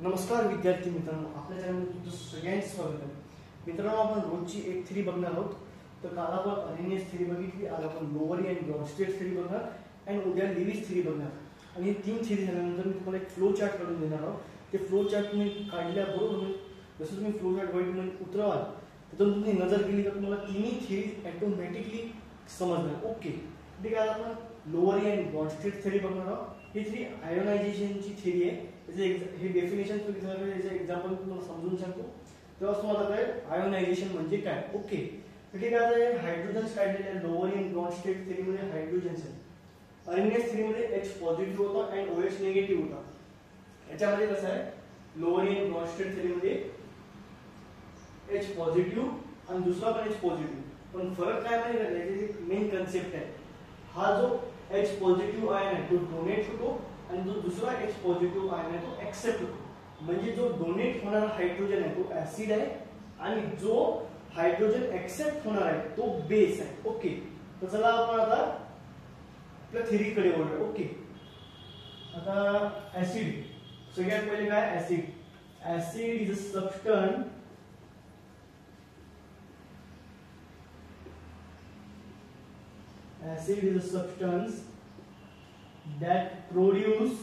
नमस्कार विद्यार्थी मित्रांनो, आपल्या चॅनलमध्ये तुमचं सगळ्यांचं स्वागत आहे. मित्रांनो, आपण रोजची एक थेरी बघणार आहोत. तर काल आपण अरेनियस थेरी बघितली, आज आपण लोवरी अँड ब्रॉडस्टेट थेरी बघणार आणि उद्या लिविस थेरी बघणार. आणि 3 थेरी झाल्यानंतर मी तुम्हाला एक फ्लो चार्ट काढून देणार आहोत. ते फ्लो चार्ट तुम्ही काढल्याबरोबर जसं तुम्ही फ्लो चार्ट व्हाईटमध्ये उतरवाल तिथून तुम्ही नजर केली तर तुम्हाला तिन्ही थेरी ऑटोमॅटिकली समजणार. ओके, ठीक आहे. आपण लोवरी अँड ब्रॉडस्टेट थेरी बघणार आहोत. ही थेरी आयोनायझेशनची थेरी आहे. हे डेफिनेशन तुम्ही एक्झाम्पल तुम्हाला समजून सांगतो तेव्हा तुम्हाला कळेल आयोनायझेशन म्हणजे काय. ओके, ठीक आहे. आता हायड्रोजन्स काढलेले आहे. लोअर इन ब्रॉडस्टेट थेरीमध्ये हायड्रोजन्स आहे. अरेनियस थेरीमध्ये H पॉझिटिव्ह होता आणि OH निगेटिव्ह होता. याच्यामध्ये कसं आहे, लोअर इन ब्रॉडस्टेट थेरीमध्ये H पॉझिटिव्ह आणि दुसरा पण H पॉझिटिव्ह. पण फरक काय माहिती आहे, याची मेन कन्सेप्ट आहे. हा जो H पॉझिटिव्ह आयन आहे तो डोनेट होतो आणि जो दुसरा H पॉझिटिव्ह आयन आहे तो एक्सेप्ट होतो. म्हणजे जो डोनेट होणारा हायड्रोजन आहे तो ऍसिड आहे आणि जो हायड्रोजन एक्सेप्ट होणार आहे तो बेस आहे. ओके, तर चला आपण आता आपल्या थेरीकडे वळूया. ओके, आता ऍसिड, सगळ्यात पहिले काय acid. Acid is a substance acid is a substance that produce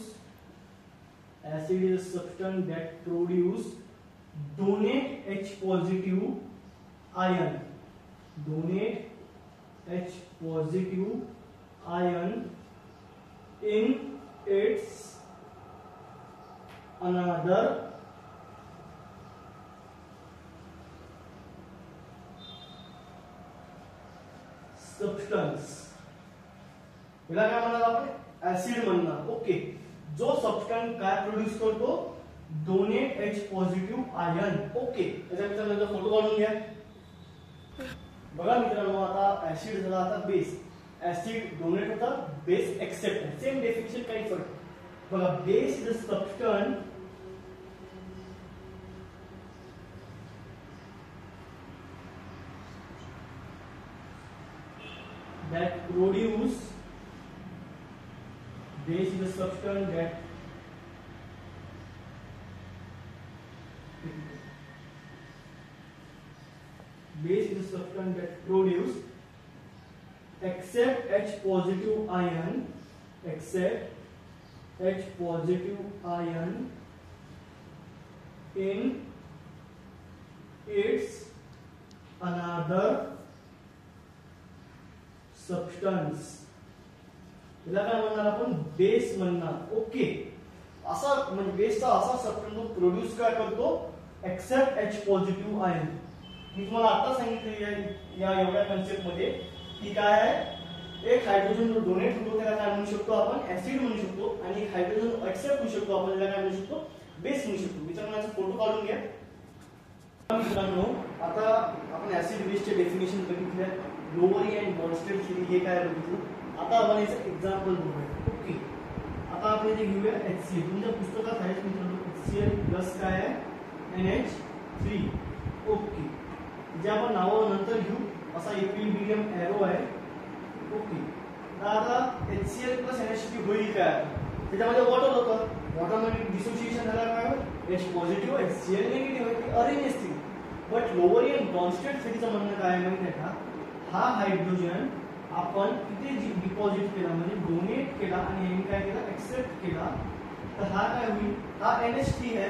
donate H positive ion in its another substance. याला काय म्हणणार आपण, ऍसिड म्हणणार. ओके, जो सबस्टन्स काय प्रोड्यूस करतो, donate H positive ion. Okay, त्याच्या मित्रांनो फोटो काढून घ्या. बघा मित्रांनो, आता ऍसिड झाला, आता बेस. ऍसिड डोनेट होता, बेस एक्सेप्ट. सेम डेफिनेशन, काही फरक बघा. Base is a substance that produce base is a substance that produce except H positive ion in its another substance. याला काय म्हणणार आपण, बेस म्हणणार. ओके, असा म्हणजे बेसचा असा सबस्टन्स प्रोड्यूस काय करतो, एक्सेप्ट H पॉझिटिव्ह आयन. मी तुम्हाला आता सांगितलं या एवढ्या कन्सेप्ट मध्ये की काय आहे, एक हायड्रोजन जो डोनेट होतो त्याला काय म्हणू शकतो आपण, ऍसिड म्हणू शकतो. आणि एक हायड्रोजन एक्सेप्ट होऊ शकतो आपण, त्याला काय म्हणू शकतो, बेस म्हणू शकतो. मित्रांनो, याचा फोटो काढून घ्या. मित्रांनो, आता आपण ऍसिड बेसचे डेफिनेशन बघितले, लोवरी अँड ब्रॉडस्टेट थेरी हे काय बघितलं. आता आपण याचं एक्झाम्पल बघूया. ओके, आता आपण इथे घेऊया HCl. तुमच्या पुस्तकात आहे मित्रांनो, HCl प्लस काय आहे, NH3. ओके, जे आपण नावानंतर घेऊ, असा इक्विलिब्रियम एरो आहे. ओके, तर आता HCl प्लस NH3 होईल काय, त्याच्यामध्ये वॉटर होतं. वॉटरमध्ये डिसोसिएशन झालं, काय H पॉझिटिव्ह HCl निगेटिव्ह आहे, ती अरेनियस थेरी. बट लोवरी अँड ब्रॉडस्टेट थेरीचं म्हणणं काय माहिती आहे का, हा हायड्रोजन आपण इथे डिपॉझिट केला म्हणजे डोनेट केला आणि यांनी काय केला, एक्सेप्ट केला. तर हा काय होईल, हा NH3 आहे,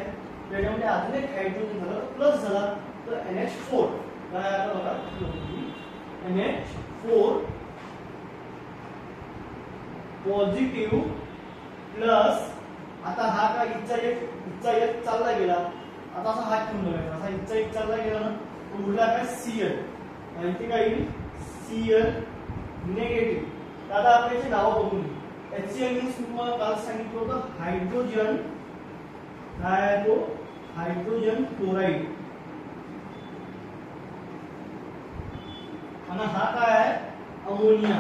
त्याच्यामध्ये अजून एक हायड्रोजन झाला प्लस झाला तर NH4. काय आता बघा, NH4 पॉझिटिव्ह प्लस. आता हा काय इथचा एक चालला गेला. आता असा हात ठेवून बघायचा, असा इथचा एक चालला गेला ना, तो उरला काय Cl आणि ते काय येईल Cl निगेटिव्ह. आता आपण याची नावं बघून घेऊ. HCl मीन्स तुम्हाला काल सांगितलं होतं हायड्रोजन, काय आहे तो, हायड्रोजन क्लोराईड. आणि हा काय आहे, अमोनिया.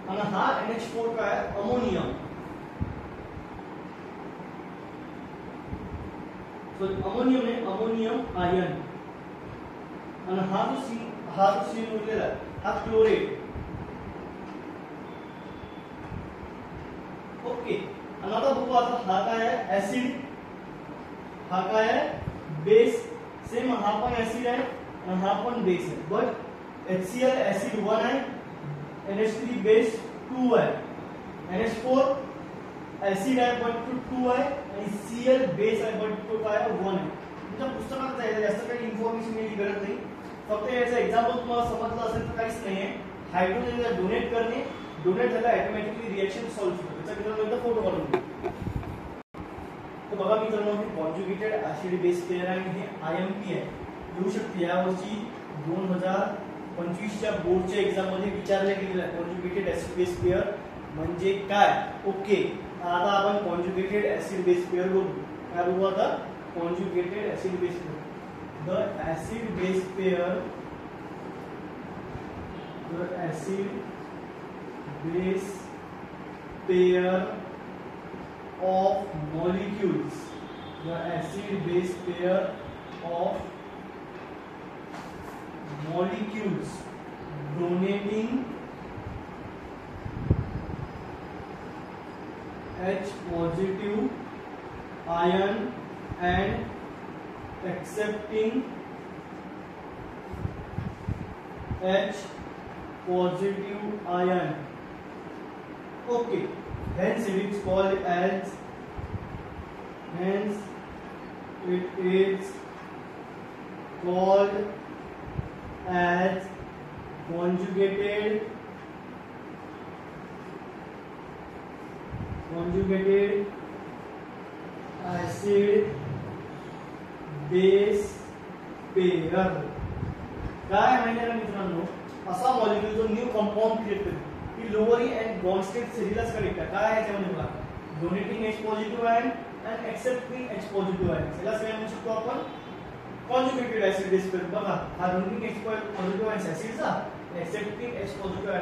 आणि हा NH4 काय आहे, अमोनियम. अमोनियम है, अमोनियम आयन. आणि हा जो सी उरलेला हा क्लोरेट. Okay, okay. आणि आता बघू आता हा काय आहे ऍसिड, हा काय आहे बेस. सेम हा पण ऍसिड आहे आणि हा पण बेस आहे. बट HCl ऍसिड 1 आहे, NH3 बेस 2 आहे, NH4 ऍसिड आहे बट तो 2 आहे आणि Cl बेस आहे बट तो काय आहे 1 आहे. तुमच्या पुस्तकात जायचं जास्त काही इन्फॉर्मेशन घ्यायची गरज नाही. फक्त याचं एक्झाम्पल तुम्हाला समजलं असेल तर काहीच नाही आहे. हायड्रोजनला डोनेट करणे, डोनेट झाला ऑटोमॅटिकली रिएक्शन सॉल्व्ह होतं. त्याचा मित्रांनो फोटो काढून घ्या. तर बघा मित्रांनो हे कॉन्जुगेटेड ऍसिड बेस पेअर आहे, हे IMP आहे. येऊ शकते यावर्षी 2025च्या बोर्डच्या एक्झाम मध्ये विचारले गेलेलं आहे कॉन्जुगेटेड ऍसिड बेस पेअर म्हणजे काय. ओके, आता आपण कॉन्जुगेटेड ऍसिड बेस पेअर बघू. काय बघू आता conjugated acid base pair. The acid base pair, the acid base pair of molecules, the acid base pair of molecules donating H positive ion and accepting H positive ion. Okay, hence it is called as, hence it is called as conjugated acid base pair. काय माहिती आहे मित्रांनो, असा molecule जो new compound create करतो की lowering and bond state cellular connect आहे. काय आहे त्यामध्ये बघा, donating H positive ion and accepting H positive ion. याला काय म्हणू शकतो आपण कॉन्जुगेटेड ऍसिड बेस पेअर. बघा हा डोनेटिंग H पॉझिटिव्ह आयन ऍसिडचा, एक्सेप्टिंग H पॉझिटिव्ह आयन